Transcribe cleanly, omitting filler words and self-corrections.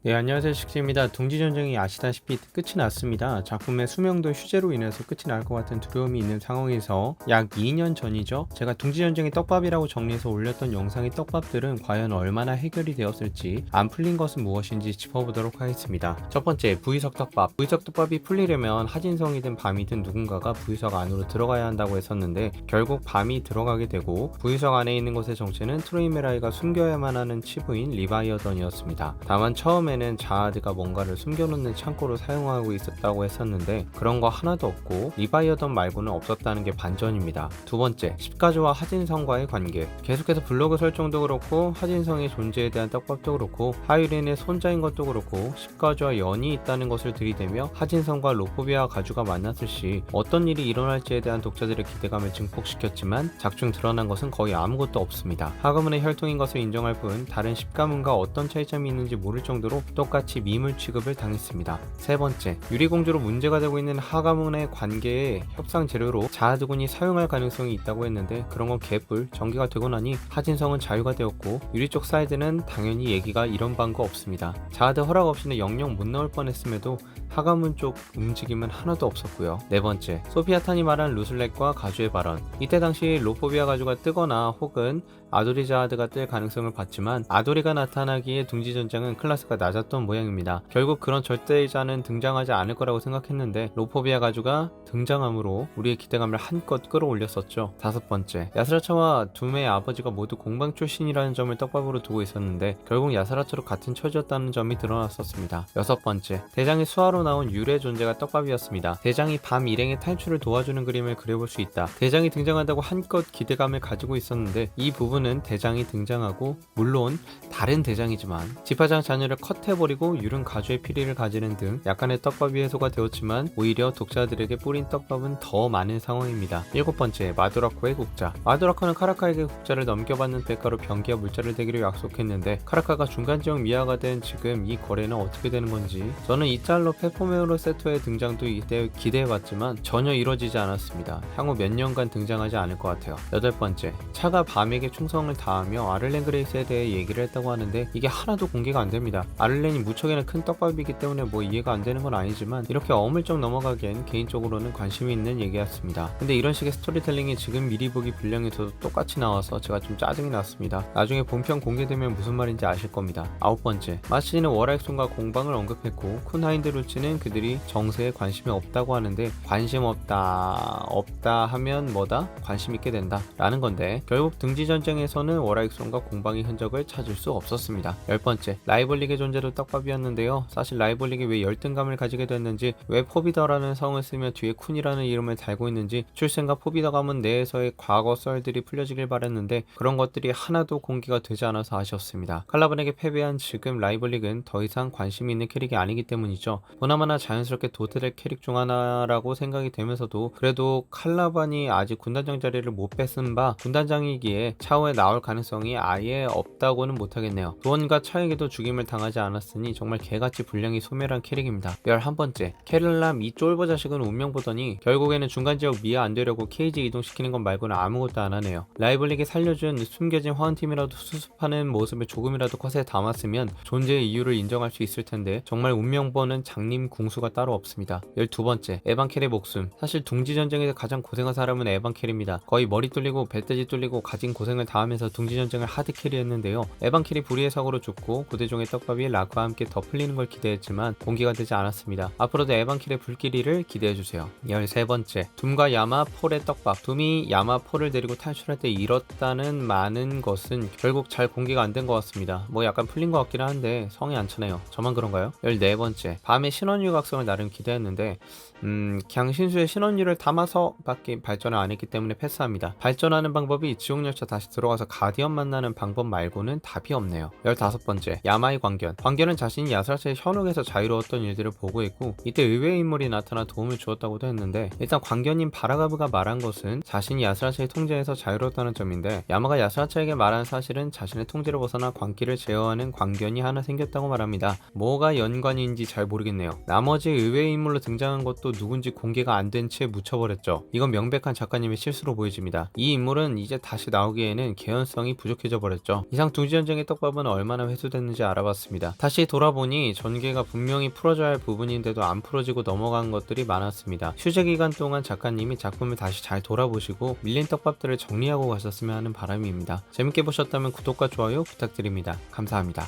네, 안녕하세요. 식스입니다. 둥지전쟁이 아시다시피 끝이 났습니다. 작품의 수명도 휴재로 인해서 끝이 날 것 같은 두려움이 있는 상황에서 약 2년 전이죠. 제가 둥지전쟁이 떡밥이라고 정리해서 올렸던 영상의 떡밥들은 과연 얼마나 해결이 되었을지, 안 풀린 것은 무엇인지 짚어보도록 하겠습니다. 첫 번째, 부의석 떡밥. 부의석 떡밥이 풀리려면 하진성이든 밤이든 누군가가 부의석 안으로 들어가야 한다고 했었는데, 결국 밤이 들어가게 되고 부의석 안에 있는 것의 정체는 트로이메라이가 숨겨야만 하는 치부인 리바이어던이었습니다. 다만 처음에는 자하드가 뭔가를 숨겨놓는 창고로 사용하고 있었다고 했었는데 그런 거 하나도 없고 리바이어던 말고는 없었다는 게 반전입니다. 두 번째, 십가조와 하진성과의 관계. 계속해서 블로그 설정도 그렇고 하진성의 존재에 대한 떡밥도 그렇고 하유린의 손자인 것도 그렇고 십가조와 연이 있다는 것을 들이대며 하진성과 로포비아 가주가 만났을 시 어떤 일이 일어날지에 대한 독자들의 기대감을 증폭시켰지만 작중 드러난 것은 거의 아무것도 없습니다. 하가문의 혈통인 것을 인정할 뿐 다른 십가문과 어떤 차이점이 있는지 모를 정도로 똑같이 미물 취급을 당했습니다. 세 번째, 유리공주로 문제가 되고 있는 하가문의 관계에 협상 재료로 자하드군이 사용할 가능성이 있다고 했는데 그런 건 개뿔. 전개가 되고 나니 하진성은 자유가 되었고 유리 쪽 사이드는 당연히 얘기가 이런 방거 없습니다. 자하드 허락 없이는 영영 못 나올 뻔했음에도 하가문 쪽 움직임은 하나도 없었고요. 네 번째, 소피아탄이 말한 루슬렉과 가주의 발언. 이때 당시 로포비아 가주가 뜨거나 혹은 아도리 자하드가 뜰 가능성을 봤지만 아도리가 나타나기에 둥지전쟁은 클래스가 낮았던 모양입니다. 결국 그런 절대자는 등장하지 않을 거라고 생각했는데 로포비아 가주가 등장함으로 우리의 기대감을 한껏 끌어올렸었죠. 다섯 번째, 야스라차와 둠의 아버지가 모두 공방 출신이라는 점을 떡밥으로 두고 있었는데 결국 야스라차로 같은 처지였다는 점이 드러났었습니다. 여섯 번째, 대장이 수하로 나온 유래 존재가 떡밥이었습니다. 대장이 밤 일행의 탈출을 도와주는 그림을 그려볼 수 있다. 대장이 등장한다고 한껏 기대감을 가지고 있었는데 이 부분은 대장이 등장하고 물론 다른 대장이지만 지파장 자녀를 컷해버리고 유른 가주의 피리를 가지는 등 약간의 떡밥이 해소가 되었지만 오히려 독자들에게 뿌린 떡밥은 더 많은 상황입니다. 일곱 번째, 마도라코의 국자. 마도라코는 카라카에게 국자를 넘겨받는 대가로 병기와 물자를 대기로 약속했는데 카라카가 중간지역 미아가 된 지금 이 거래는 어떻게 되는 건지 저는 이 짤로 페포메오로 세토의 등장도 이때 기대해봤지만 전혀 이루어지지 않았습니다. 향후 몇 년간 등장하지 않을 것 같아요. 여덟 번째, 차가 밤에게 충성을 다하며 아를렌 그레이스에 대해 얘기를 했다고 하는데 이게 하나도 공개가 안 됩니다. 아를렌이 무척이나 큰 떡밥이기 때문에 뭐 이해가 안 되는 건 아니지만 이렇게 어물쩍 넘어가기엔 개인적으로는 관심이 있는 얘기였습니다. 근데 이런 식의 스토리텔링이 지금 미리 보기 분량에서도 똑같이 나와서 제가 좀 짜증이 났습니다. 나중에 본편 공개되면 무슨 말인지 아실 겁니다. 아홉 번째, 마시는 워라익손과 공방을 언급했고 쿤하인드 루치는 그들이 정세에 관심이 없다고 하는데 관심 없다 하면 뭐다? 관심 있게 된다 라는 건데 결국 등지전쟁에서는 워라익손과 공방의 흔적을 찾을 수 없었습니다. 열 번째, 라이벌릭의 존재도 떡밥이었는데요. 사실 라이벌릭이 왜 열등감을 가지게 됐는지, 왜 포비더라는 성을 쓰며 뒤에 쿤이라는 이름을 달고 있는지, 출생과 포비더 가문 내에서의 과거 썰들이 풀려지길 바랬는데 그런 것들이 하나도 공개가 되지 않아서 아쉬웠습니다. 칼라반에게 패배한 지금 라이벌릭은 더 이상 관심이 있는 캐릭이 아니기 때문이죠. 보나마나 자연스럽게 도태될 캐릭 중 하나라고 생각이 되면서도 그래도 칼라반이 아직 군단장 자리를 못 뺏은 바 군단장이기에 차후에 나올 가능성이 아예 없다고는 못하겠네요. 도원과 차에게도 죽임을 당하지 않았으니 정말 개같이 분량이 소멸한 캐릭입니다. 11번째, 캐럴람 이 쫄보 자식은 운명 보더니 결국에는 중간지역 미아 안 되려고 케이지 이동시키는 것 말고는 아무것도 안 하네요. 라이벌릭이 살려준 숨겨진 화원팀이라도 수습하는 모습을 조금이라도 컷에 담았으면 존재의 이유를 인정할 수 있을 텐데 정말 운명보는 장님 궁수가 따로 없습니다. 12번째, 에반켈의 목숨. 사실 둥지전쟁에서 가장 고생한 사람은 에반켈입니다. 거의 머리 뚫리고 배돼지 뚫리고 가진 고생을 다하면서 둥지전쟁을 하드캐리했는데요. 에반켈이 불의의 사고로 죽고 구대종의 떡밥이 라크와 함께 더 풀리는 걸 기대했지만 공개가 되지 않았습니다. 앞으로도 에반켈의 불길이를 기대해주세요. 13번째, 둠과 야마 폴의 떡밥. 둠이 야마 폴을 데리고 탈출할 때 잃었다는 많은 것은 결국 잘 공개가 안 된 것 같습니다. 뭐 약간 풀린 것 같긴 한데 성이 안 차네요. 저만 그런가요? 14번째, 밤의 신원유 각성을 나름 기대했는데 그냥 신수의 신원유를 담아서 밖에 발전을 안 했기 때문에 패스합니다. 발전하는 방법이 지옥열차 다시 들어가서 가디언 만나는 방법 말고는 답이 없네요. 15번째, 야마의 광견. 광견은 자신이 야스라차의 현혹에서 자유로웠던 일들을 보고했고 이때 의외의 인물이 나타나 도움을 주었다고도 했는데 일단 광견인 바라가브가 말한 것은 자신이 야스라차의 통제에서 자유로웠다는 점인데 야마가 야스라차에게 말한 사실은 자신의 통제를 벗어나 광기를 제어하는 광견이 하나 생겼다고 말합니다. 뭐가 연관인지 잘 모르겠네요. 나머지 의외의 인물로 등장한 것도 누군지 공개가 안 된 채 묻혀버렸죠. 이건 명백한 작가님의 실수로 보여집니다. 이 인물은 이제 다시 나오기에는 개연성이 부족해져 버렸죠. 이상 둥지전쟁의 떡밥은 얼마나 회수됐는지 알아봤습니다. 다시 돌아보니 전개가 분명히 풀어져야 할 부분인데도 안 풀어지고 넘어간 것들이 많았습니다. 휴재 기간 동안 작가님이 작품을 다시 잘 돌아보시고 밀린 떡밥들을 정리하고 가셨으면 하는 바람입니다. 재밌게 보셨다면 구독과 좋아요 부탁드립니다. 감사합니다.